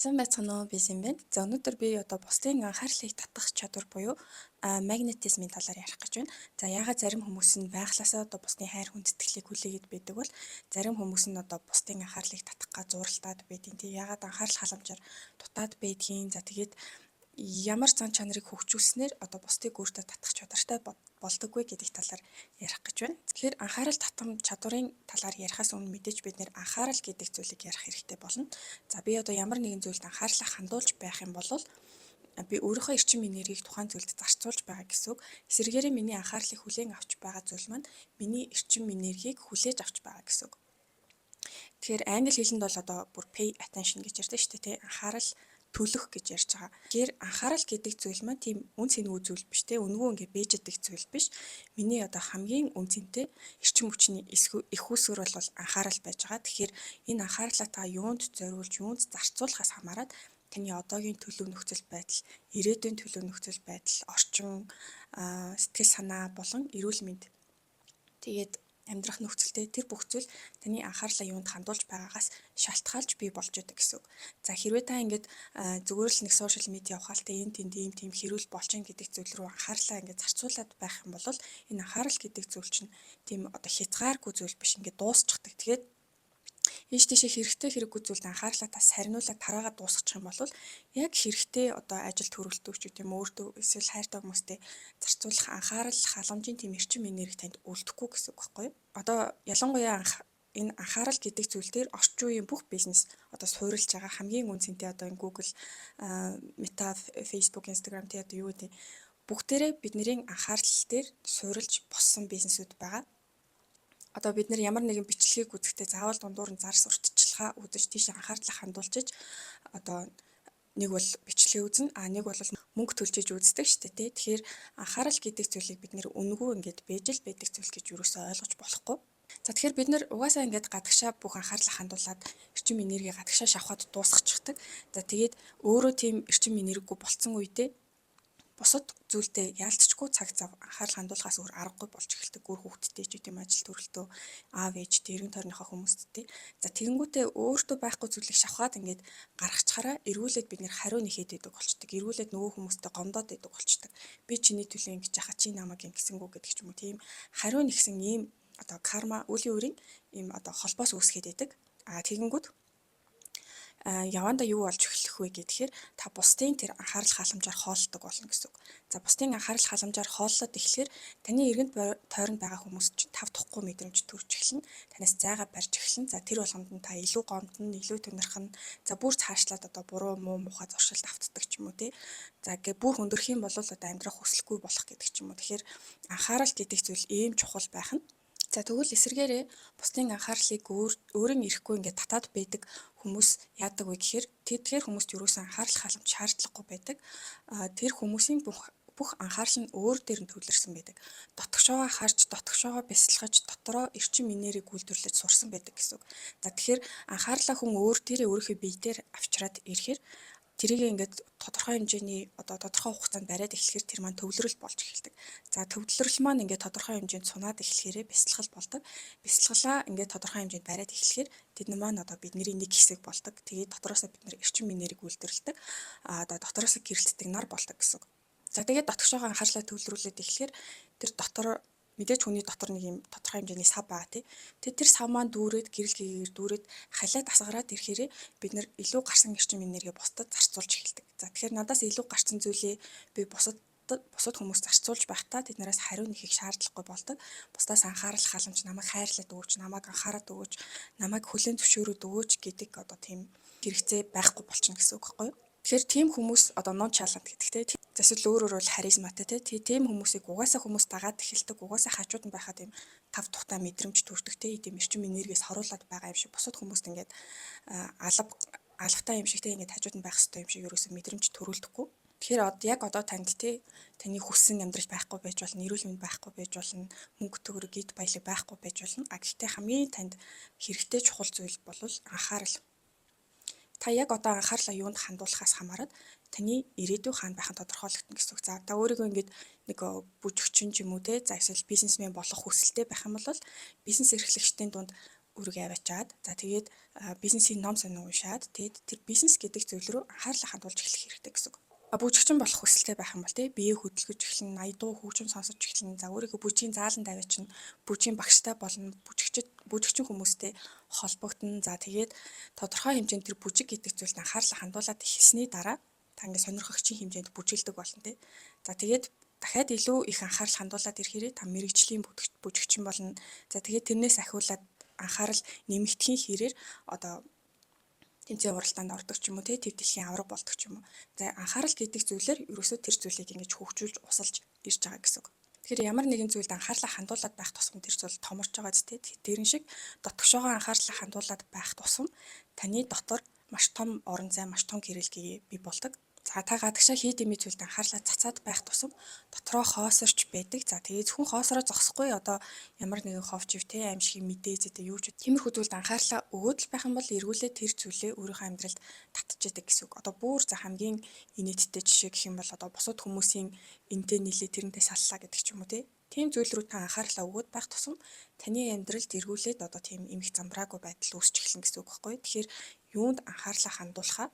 Сайн байцгаана уу, би Симбэн. За өнөөдөр би бусдын анхаарлыг татах чадвар буюу магнетизмын талаар ярих гэж байна. За яагаад зарим хүмүүс нь байглаасаа бусдын хайр хүндэтгэлийг хүлээгээд байдаг бол зарим хүмүүс нь бусдын анхаарлыг татах га зуралтаад байдیں۔ Тий яагаад анхаарал халамжаар дутаад байдгийг. За тэгээд ямар зан чанарыг хөгжүүлснээр бусдыг өөртөө татах чадвартай болдоггүй гэдэг талаар ярих гэж байна. Тэгэхээр анхаарал татам чадварын талаар ярихаас өмнө мэдээж бид нэр анхаарал гэдэг зүйлийг ярих хэрэгтэй болно. За би ямар нэгэн зүйлд анхаарлаа хандуулж байх юм бол би өөрийнхөө эрчим энергийг тухайн зүйлд зарцуулж байгаа гэсэн үг. Эсвэргээрээ миний анхаарлыг хүлээн авч байгаа зүйл маань миний эрчим энергийг хүлээж авч байгаа гэсэн үг. Тэгэхээр англи хэлэнд бол бүр pay attention гэж ярьдаг шүү дээ, тий. Анхаарал төлөх гэж ярьж байгаа. Тэгэхээр анхаарал гэдэг зүйл маань тийм үн цэнэгүй зүйл биш, тий. Өнгөө ингээ бэждэг зүйл биш. Миний хамгийн үн цэнтэй эрчим хүчний их үүсвэр бол анхаарал байж байгаа. Тэгэхээр энэ анхаарлаа та юунд зориулж, юунд зарцуулахаас хамаарат таны одоогийн төлөв нөхцөл байдал, ирээдүйн төлөв нөхцөл байдал, орчин, сэтгэл санаа болон эрүүл мэнд. Тэгээд амьдрах нөхцөлтэй тэр бүх зүйл таны анхаарлаа юунд хандуулж байгаагаас шалтгаалж бий болж байдаг гэсэн үг. За хэрвээ та ингээд зүгээр л нэг сошиал медиа ухаалтай энэ тийм хэрүүл болж гин гэдэг зүйл рүү анхаарлаа ингээд зарцуулаад байх юм бол энэ анхаарал гэдэг зүйл чинь тийм хязгааргүй зүйл биш, ингээд дуусчихдаг. Тэгээд ийш тийшээ хэрэгтэй хэрэггүй зүйлд анхаарлаа та сарниулаад тараагаад дуусгачих юм бол яг хэрэгтэй ажилд хөрөлтөө ч гэдэм өөртөө эсвэл хайртай хүмүүстэй зарцуулах анхаарал халамжийн тийм эрчим энерги танд үлдэхгүй гэсэн үг байхгүй юу? Ялангуяа энэ анхаарал гэдэг зүйл дээр орчин үеийн бүх бизнес суурилж байгаа хамгийн үнцэнтэй энэ Google, Meta, Facebook, Instagram тэгээд юу гэдэг бүгдээрээ бидний анхаарал дээр суурилж боссон бизнесүүд байгаа. Бид нэр ямар нэгэн бичлэгийг үзэхдээ заавал дундуур нь зар сурталчилгаа үзэж тийш анхаарлаа хандуулж нэг бол бичлэгээ үзнэ, нэг бол мөнгө төлж үздэг шүү дээ, тий. Тэгэхээр анхаарал гэдэг зүйлийг бид нэр үнэгүй ингээд бэжэл байдаг зүйл гэж юусоо ойлгож болохгүй. За тэгэхээр бид нэр угаасаа ингээд гадагшаа бүх анхаарлаа хандуулад эрчим энерги гадагшаа шавхаад дуусгачихдаг. За тэгээд өөрөө тийм эрчим энергигүй болцсон үедээ бусад зүйлдээ яалтчгүй цаг зав анхаарал хандуулахаас өөр аргагүй болж эхэлдэг. Гүр хүүхдтэй ч гэдэм ажил төрөлтөө аав ээж эргэн тойрныхоо хүмүүсттэй. За тэгэнгүүтээ өөртөө байхгүй зүйлийг шавхаад ингээд гаргачаараа эргүүлээд бид нэр хариу нэхэд идэг болчдөг. Эргүүлээд нөгөө хүмүүстэй гомдоод идэг болчдөг. Би чиний төлөө ингэж яхаа чи намайг ингэсэнгүү гэдэг ч юм уу, тийм хариу нэгсэн ийм карма үлийн үрийн ийм холбоос үүсгээд идэг. Тэгэнгүүт яванда юу болж эхлэх вэ гэхээр та бусдын тэр анхаарал халамжаар хооллдог болно гэсэн үг. За бусдын анхаарал халамжаар хооллоод эхлэхээр таны эргэнт тойронд байгаа хүмүүс чинь тав тухгүй мэдрэмж төрж эхэлнэ. Танаас зайгаа барьж эхэлнэ. За тэр болгонд нь та илүү гомдно, илүү тунирхна. За бүр цаашлаад буруу муу мухай зуршилд автдаг ч юм уу, тий. За ингээ бүр хөндөрөх юм бол амьдрах хүсэлгүй болох гэдэг ч юм уу. Тэгэхээр анхаарал гэдэг зүйл ийм чухал байх нь. За тэгвэл эсэргээрээ бусдын анхаарлыг өөрийн ирэхгүй ингээд татаад байдаг хүмүүс яадаг вэ гэхээр тэр хүмүүст юусэн анхаарал халамж шаардлагагүй байдаг. Тэр хүмүүсийн бүх анхаарал нь өөр дээр нь төвлөрсөн байдаг. Дотгошоогоо харж, дотгошоогоо бясалгаж, дотороо эрчим энерги үйлдвэрлэж сурсан байдаг гэсэн үг. За тэгэхээр анхаарлаа хүн өөрийнхөө бие дээр авчираад ирэхээр тэрийг ингээд тодорхой хэмжээний тодорхой хугацаанд бариад эхлэхээр тэр маань төвлөрөл болж эхэлдэг. За төвлөрөл маань ингээд тодорхой хэмжээнд сунаад эхлэхээрээ бясалгал болдог. Бясалгалаа ингээд тодорхой хэмжээнд бариад эхлэхээр тэд маань бидний нэг хэсэг болдог. Тэгээд дотроосоо бид нэр эрчим энерги үйлдвэрлэдэг. Дотроосоо гэрэлтдэг нар болдог гэсэн үг. За тэгээд дотгошоогоо анхаарлаа төвлөрүүлээд эхлэхээр тэр дотор мэдээж хүний дотор нэг юм тодорхой хэмжээний сав байгаа тий. Тэр сав маань дүүрээд гэрэл гээгээр дүүрээд халиад асгараад ирэхээрээ бид нар илүү гарсан эрчим энерги бусдад зарцуулж эхэлдэг. За тэгэхээр надаас илүү гарсан зүйлээ би бусад хүмүүст зарцуулж байхдаа тэднээс хариу нэхийг шаардлагагүй болдог. Бусдаас анхаарал халамж намайг хайрлаад өгөөч, намайг анхаарад өгөөч, намайг хүлээн зөвшөөрөөд өгөөч гэдэг тийм хэрэгцээ байхгүй болчихно гэсэн үг байхгүй юу? Тэгэхээр тийм хүмүүс нончалант гэдэгтэй эсвэл өөрөөр бол харизматай тийм хүмүүсийг угаасаа хүмүүс дагаад эхэлдэг, угаасаа хажууд нь байхад тийм тав тухтай мэдрэмж төрдөг тийм эрчим энергиээс хоруулаад байгаа юм шиг бусад хүмүүст ингээд алавтай юм шиг ингээд хажууд нь байх хэрэгтэй юм шиг ерөөсөө мэдрэмж төрүүлдэггүй. Тэгэхээр яг танд таны хүссэн амьдрал байхгүй байж болно, эрүүл мэнд байхгүй байж болно, мөнгө төгрөг эд баялаг байхгүй байж болно. Гэхдээ хамгийн танд хэрэгтэй чухал зүйл бол анхаарал. Та яг анхаарлаа юунд хандуулахаас хамаарат таны ирээдүй хаана байх нь тодорхойлогдно гэсэн үг. За та өөрийгөө ингээд нэг бүжигчин ч юм уу те, за эсвэл бизнесмен болох хүсэлтэй байх юм бол бизнес эрхлэгчдийн дунд өөрийгөө аваачаад за тэгээд бизнесийн ном сонин уншаад тэгээд тэр бизнес гэдэг зүйл рүү анхаарлаа хандуулж эхлэх хэрэгтэй гэсэн үг. Бүжигчин болох хүсэлтэй байх юм бол биеэ хөдөлгөж эхлэн, аяд дуу хөгжим сонсож эхлэн, за өөрийгөө бүжгийн зааланд аваачин, бүжгийн багштай болно, бүжигчин хүмүүстэй холбогдно. За тэгээд тодорхой хэмжээнд тэр бүжиг гэдэг зүйлд анхаарлаа хандуулаад эхэлсний дараа та ингээд сонирхогчийн хэмжээнд бүжгэлдэг болно те. За тэгээд дахиад илүү их анхаарал хандуулаад ирэхээрээ та мэрэгжлийн бүжигчин болно. За тэгээд тэрнээс ахиулаад анхаарал нэмэгдэхийн хэрээр одоо тэмцээн уралдаанд ордог ч юм уу, тэв дэлхийн авраг болдог ч юм уу. За анхаарал гэдэг зүйлээр ерөөсөө тэр зүйлийг ингэж хөгжүүлж усалж ирж байгаа гэсэн үг. Тэгэхээр ямар нэгэн зүйлд анхаарлаа хандуулаад байх тусам тэр зүйл томорч байгаа зү тэ. Тэрэн шиг дотгошоогоо анхаарлаа хандуулаад байх тусам таны дотор маш том орон зай, маш том гэрэлгээ бий болдог. За та гадагшаа хий дэмий зүйлд анхаарлаа цацаад байх тусам дотроо хоосорч байдаг. За тэгээ зөвхөн хоосороо зогсохгүй одоо ямар нэгэн ховч ивтэй аимшиг мэдээ зэтэй юу ч тиймэрхүү зүйлд анхаарлаа өгөөд л байх юм бол эргүүлээ тэр зүйлээ өөрийнхөө амьдралд татчихдаг гэсэн үг. Одоо бүр за хамгийн инээдтэй жишээ гэх юм бол одоо бусад хүмүүсийн энтэй нийлээ тэрнтэй саллаа гэдэг ч юм уу тийм зүйл рүү та анхаарлаа өгөөд байх тусам таны амьдралд эргүүлээд одоо тийм эмх замбраагүй байдал үүсч эхэлнэ гэсэн үг байхгүй. Тэгэхээр юунд анхаарлаа хандуулахаа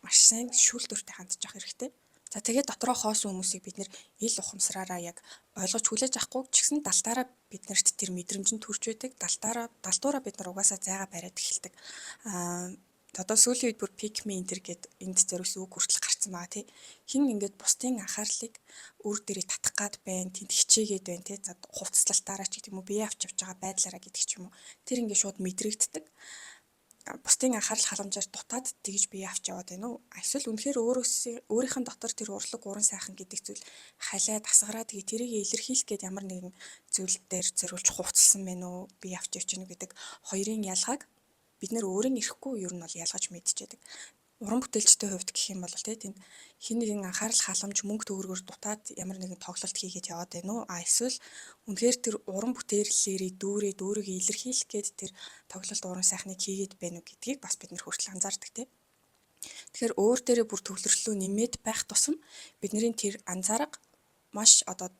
маш сайн шүүлтүртэй хандж явах хэрэгтэй. За тэгээд дотроо хоосон хүмүүсийг бид нэр ил ухамсараараа яг ойлгож хүлээж авахгүй ч гэсэн далдаараа биднэрт тэр мэдрэмж нь төрж байдаг. Далдуураа бид нар угаасаа зайгаа бариад эхэлдэг. Одоо сүүлийн үед бүр pick me enter гэд энд зориулсан үг хүртэл гарцсан байгаа тий. Хин ингээд бусдын анхаарлыг өөр дээрээ татах гад байна, тэнд хичээгээд байна тий. За хувцаслалтаараа ч гэдэг юм уу, бие авч явж байгаа байдлаараа гэдэг ч юм уу. Тэр ингээд шууд мэдрэгддэг. Бусдын анхаарал халамжаар дутаад тэгж бие авч яваад байна уу? Эсвэл үнэхээр өөрийнх нь дотор тэр урлаг уран сайхан гэдэг зүйл халиад асгараа тэгээ тэрийг илэрхийлэх гээд ямар нэгэн зүйл дээр зориулж хувцалсан байна уу? Бие авч явж гэнэ гэдэг хоёрын ялгааг бид нэр өөрийн ирэхгүй юу нь бол ялгаж мэдчихэдэг. Уран бүтээлчтэй хувьд гэх юм бол тэнд хин нэгэн анхаарал халамж мөнгө төгрөгөөр дутаад ямар нэгэн тоглолт хийгээд яваад байна уу? Эсвэл үнэхээр тэр уран бүтээлээрээ дүүрээд өөрийгөө илэрхийлэх гээд тэр тоглолт уран сайхныг хийгээд байна уу гэдгийг бас бид нэр хүртэл анзаардаг тийм. Тэгэхээр өөр дээрээ бүр төвлөрлөлөө нэмээд байх тусам бидний тэр анзаарга маш одоо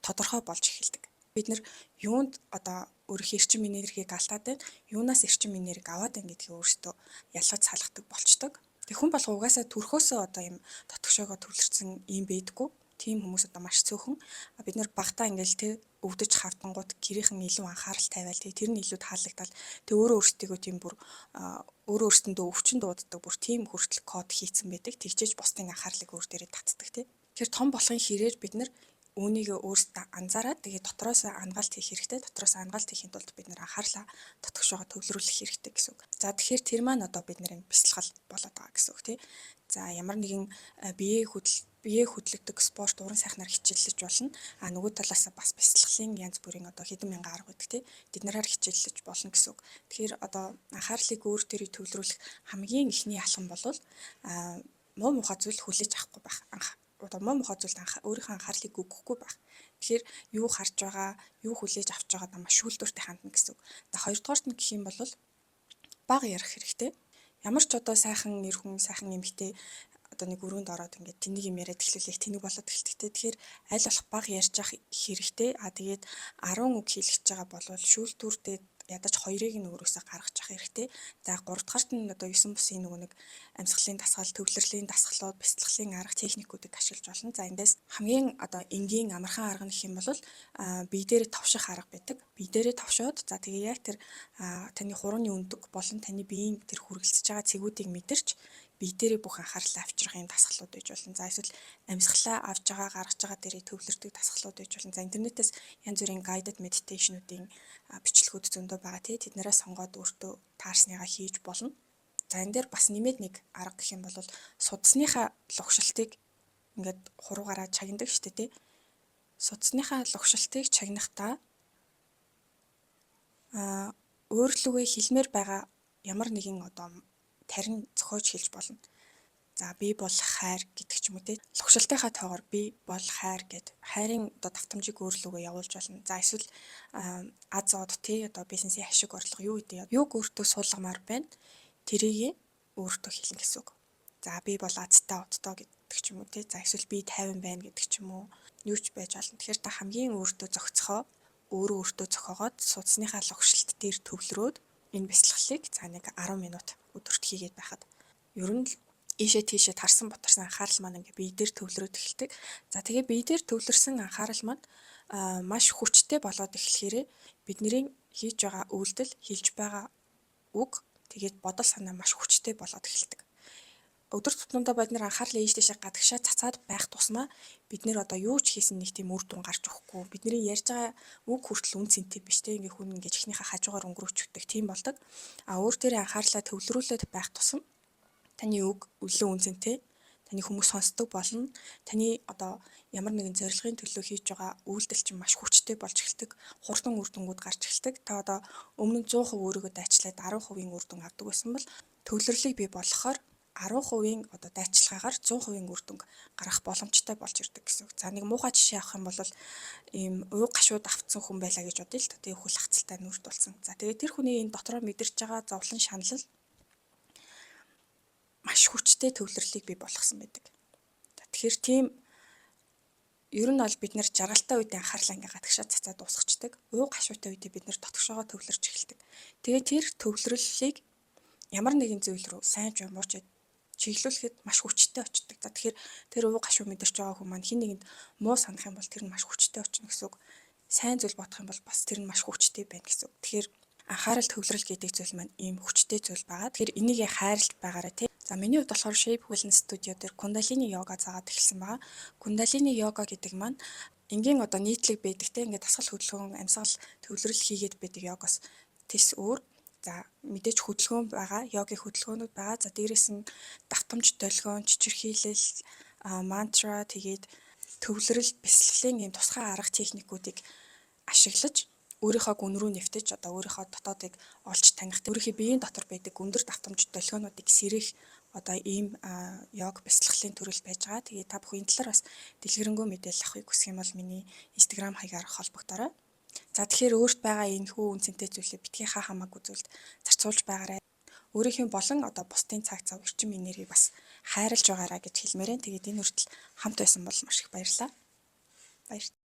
тодорхой болж эхэлдэг. Бид нэр юунд одоо өөрийнхөө эрчим энергийг алдаад байна, юунаас эрчим энерги аваад байна гэдгийг өөрсдөө ялгаж салгадаг болчдөг. Тэг хүн болго угаасаа төрхөөсөө одоо юм дотгошоогоо төвлөрсөн юм байдгүй. Тийм хүмүүс одоо маш цөөхөн. Бид нэр багтаа ингээл тэ өвдөж хавтангууд гэрийнхэн илүү анхаарал тавиал тэр нь илүү таалагдал. Тэг өөрөө өөрсдийгөө тийм бүр өөрөө өөрсөндөө өвчин дууддаг бүр тийм хүртэл код хийцэн байдаг. Тэгжээж бусдын анхаарлыг өөр дээрээ татдаг тий. Тэгэхээр том болохын хэрээр бид нэр үүнийгээ өөрсдөө анзаараад тэгээд дотроос ангаалт хийх хэрэгтэй. Дотроос ангаалт хийхин тулд бид нэр анхаарлаа дотгошоогоо төвлөрүүлэх хэрэгтэй гэсэн үг. За тэгэхээр тэр маань одоо бидний бясалгал болоод байгаа гэсэн үг тий. За ямар нэгэн бие хөдлөгдөг спорт уран сайхнаар хичээллэж болно. Нөгөө талаас бас бясалгалын янз бүрийн одоо хэдэн мянган арга байдаг тий. Тэднэрээр хичээллэж болно гэсэн үг. Тэгэхээр одоо анхаарлыг өөр дээрээ төвлөрүүлэх хамгийн ихний алхам бол муу мухай зүйл хүлээж авахгүй байх. Одоо муу мухай зүйлд өөрийнхөө анхаарлыг өгөхгүй байх. Тэгэхээр юу харж байгаа, юу хүлээж авч байгаадаа маш шүүлтүртэй хандна гэсэн үг. За хоёрдугаарт нь гэх юм бол бага ярих хэрэгтэй. Ямар ч одоо сайхан нэр хүн, сайхан эмэгтэй одоо нэг өрөөнд ороод ингээд тэнийг юм яриад эхлүүлэх тэнэг болоод эхэлдэг. Тэгэхээр аль болох бага ярьж явах хэрэгтэй. Тэгээд 10 үг хэлчихэж байгаа бол шүүлтүртэй ядаж хоёрыг нь өөрөөсөө гаргаж авах хэрэгтэй. За 3 дахьт нь одоо 9 бусын нөгөө нэг амьсгалын дасгал, төвлөрлийн дасгалууд, бяцлаглалын арга техникүүдийг ашиглаж болно. За эндээс хамгийн одоо энгийн амархан арга нь гэх юм бол бие дээрээ товших арга байдаг. Бие дээрээ товшоод за тэгээ яг тэр таны хурууны өндөг болон таны биеийн тэр хүргэлцэж байгаа цэгүүдийг мэдэрч бие дээрээ бүх анхаарлаа авчрах юм дасгалууд байж болно. За эсвэл амьсгалаа авж байгаа гаргаж байгаа дээрээ төвлөрдөг дасгалууд байж болно. За интернетээс янз бүрийн guided meditation-уудын бичлэгүүд зөндөө байгаа тий. Тэднэрээ сонгоод өөртөө таарсныгаа хийж болно. За энэ дээр бас нэмээд нэг арга гэх юм бол судасныхаа лугшилтыг ингээд хуруугаараа чагнадаг шүү дээ тий. Судасныхаа лугшилтыг чагнахдаа өөрлөгөө хэлмээр байгаа ямар нэгэн одоо тарин зохиож хэлж болно. За би бол хайр гэдэг ч юм уу тий. Лугшилтынхаа тоогоор би бол хайр гэд хайрын одоо давтамжийг өөрлөгөө явуулж болно. За эсвэл азод тий одоо бизнесийн ашиг орлого юу гэдэг юуг өөртөө суулгамаар байна. Тэрийг өөртөө хэлнэ гэсэн үг. За би бол азтай одтой гэдэг ч юм уу тий. За эсвэл би 50 байна гэдэг ч юм уу. Юу ч байж болно. Тэгэхээр та хамгийн өөртөө зохицохоо өөрөө өөртөө зохиогоод судасныхаа лугшилт дээр төвлөрөөд энэ бясалгалыг за нэг 10 минут өдөрт хийгээд байхад ер нь л ийшээ тийшээ тарсан бутарсан анхаарал маань ингээ бие дээр төвлөрөөд эхэлдэг. За тэгээ бие дээр төвлөрсөн анхаарал маань маш хүчтэй болоод эхлэхээрээ бидний хийж байгаа үйлдэл, хэлж байгаа үг тэгээд бодол санаа маш хүчтэй болоод эхэлдэг. Өдөр тутмдаа бид нэр анхаарлаа ийш тийшээ гадагшаа цацаад байх тусмаа бид нэр одоо юу ч хийсэн нэг тийм үр дүн гарч өгөхгүй. Бидний ярьж байгаа үг хүртэл үн цэнтэй биш те ингээ хүн ингээ чихнийхээ хажуугаар өнгөрөөчдөг тийм болдог. Өөр төрлийн анхаарлаа төвлөрүүлээд байх тусам таны үг өглөө үн цэнтэй, таны хүмүүс сонсдог болно. Таны одоо ямар нэгэн зорилгын төлөө хийж байгаа үйлдэл чинь маш хүчтэй болж эхэлдэг. Хурдан үр дүнгууд гарч эхэлдэг. Та одоо өмнө нь 100% өөрийгөө дайчлаад 10% үр дүн авдаг байсан бол төвлөрлийг бий болгохоор 10% одоо дайчилгаагаар 100% үр дүн гарах боломжтой болж ирдэг гэсэн үг. За нэг муухай жишээ авах юм бол ийм уу гашууд автсан хүн байлаа гэж бодъё л та. Тэгээ хүл хацалтай нүрд болсон. За тэгээ тэр хүний энэ дотроо мэдэрч байгаа зовлон шаналл маш хүчтэй төвлөрлийг бий болгосон байдаг. Тэгэхээр тийм ер нь бол бид нэр жаргалтай үед анхаарлаа ингээ гадагшаа цацаад дуусгачдаг. Уу гашуутай үед бид нэр дотгошоогоо төвлөрч эхэлдэг. Тэгээ тэр төвлөрлийг ямар нэгэн зүйл рүү сайн ч муу ч чиглүүлэхэд маш хүчтэй очдог. За тэгэхээр тэр уу гашуу мэдэрч байгаа хүн маань хин нэгэнд муу санах юм бол тэр нь маш хүчтэй очно гэсэн үг. Сайн зүйл бодох юм бол бас тэр нь маш хүчтэй байна гэсэн үг. Тэгэхээр анхаарал төвлөрөл гэдэг зүйл маань ийм хүчтэй зүйл байгаа. Тэгэхээр энийг хайрлж байгаарай тий. За миний хувьд болохоор Shape Wellness Studio дээр Kundalini yoga заагаад эхэлсэн байгаа. Kundalini yoga гэдэг маань энгийн одоо нийтлэг байдаг те ингээд дасгал хөдөлгөөн амьсгал төвлөрөл хийгээд байдаг йогоос тис өөр. За мэдээж хөдөлгөөн байгаа, йогийн хөдөлгөөнүүд байгаа. За дээрээс нь давтамж долгион, чичирхийлэл, мантра тэгээд төвлөрөл, бясалгалын ийм тусгай арга техникүүдийг ашиглаж өөрийнхөө гүн рүү нэвтэж одоо өөрийнхөө дотоодыг олж таних, өөрийнхөө биеийн дотор байдаг өндөр давтамж долгионуудыг сэрэх одоо ийм йог бясалгалын төрөл байж байгаа. Тэгээд та бүхэн энэ талаар бас дэлгэрэнгүй мэдээлэл авахыг хүсэх юм бол миний Instagram хаягаар холбогдорой. За тэгэхээр өөрт байгаа энэ хүү үнцэнтэй зүйлээ битгий хамаагүй зүйлд зарцуулж байгаарай. Өөрийнхөө болон одоо бусдын цаг зав эрчим энергийг бас хайрлаж байгаарай гэж хэлмээрэн. Тэгээд энэ хүртэл хамт байсан бол маш их баярлалаа. Баяр.